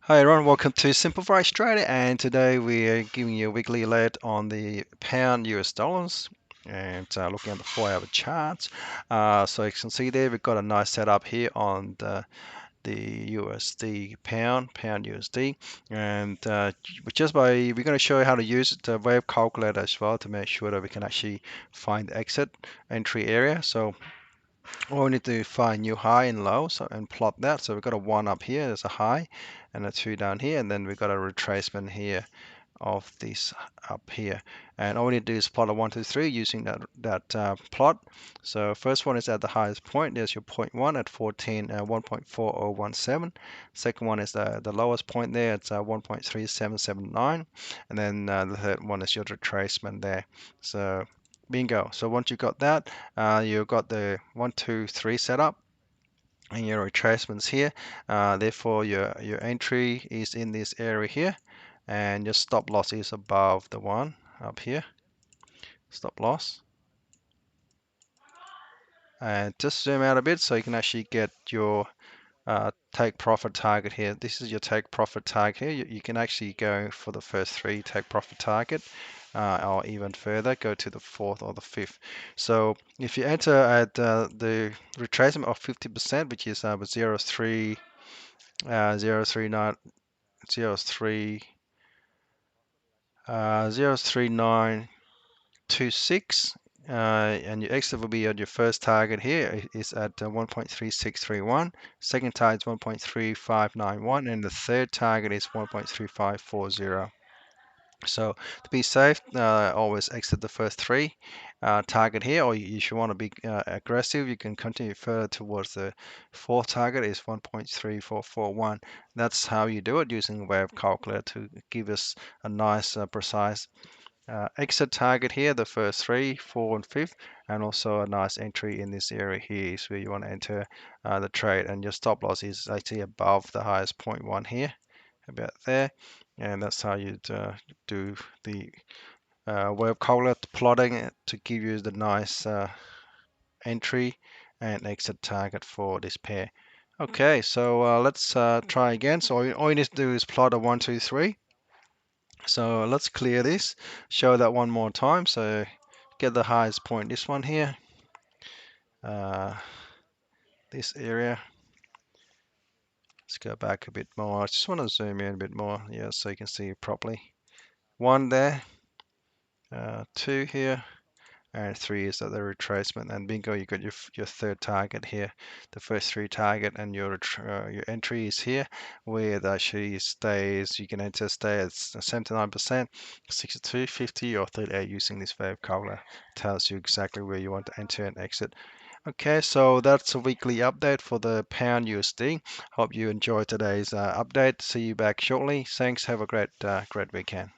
Hi everyone, welcome to Simple Forex Trader, and today we are giving you a weekly alert on the pound US dollars and looking at the 4-hour charts. So you can see there we've got a nice setup here on the USD pound USD, and we're going to show you how to use the wave calculator as well to make sure that we can actually find the exit entry area. So we need to find new high and low, and plot that. So we've got a 1 up here, there's a high, and a 2 down here, and then we've got a retracement here of this up here. And all we need to do is plot a 1, 2, 3 using that plot. So first one is at the highest point. There's your point 1 at 1.4017. Second one is the lowest point there. It's 1.3779. And then the third one is your retracement there. So bingo. So once you've got that, you've got the 1, 2, 3 set up and your retracements here. Therefore, your entry is in this area here, and your stop loss is above the one up here. Stop loss. And just zoom out a bit so you can actually get your take profit target here. This is your take profit target here. You can actually go for the first 3 take profit target, or even further, go to the 4th or the 5th. So if you enter at the retracement of 50%, which is 0.3 0.39 0.3926, and your exit will be on your first target here is at 1.3631, second target is 1.3591, and the third target is 1.3540. So to be safe, always exit the first 3 target here, or if you want to be aggressive, you can continue further towards the 4th target is 1.3441. That's how you do it using wave calculator to give us a nice precise exit target here, the first 3, 4, and 5th, and also a nice entry in this area here is where you want to enter the trade, and your stop loss is actually above the highest point 1 here, about there. And that's how you do the wave calculator plotting to give you the nice entry and exit target for this pair. Okay, so let's try again. So all you need to do is plot a 1, 2, 3. So let's clear this, show that one more time. So get the highest point, this one here, this area. Let's go back a bit more. I just want to zoom in a bit more, yeah, so you can see it properly. 1 there, 2 here, and 3 is at the retracement, and bingo, you got your third target here. The first 3 target, and your entry is here, where it actually stays. You can enter stay at 79%, 62, 50, or 38 using this wave calculator. Tells you exactly where you want to enter and exit. Okay, so that's a weekly update for the pound USD. Hope you enjoyed today's update. See you back shortly. Thanks. Have a great weekend.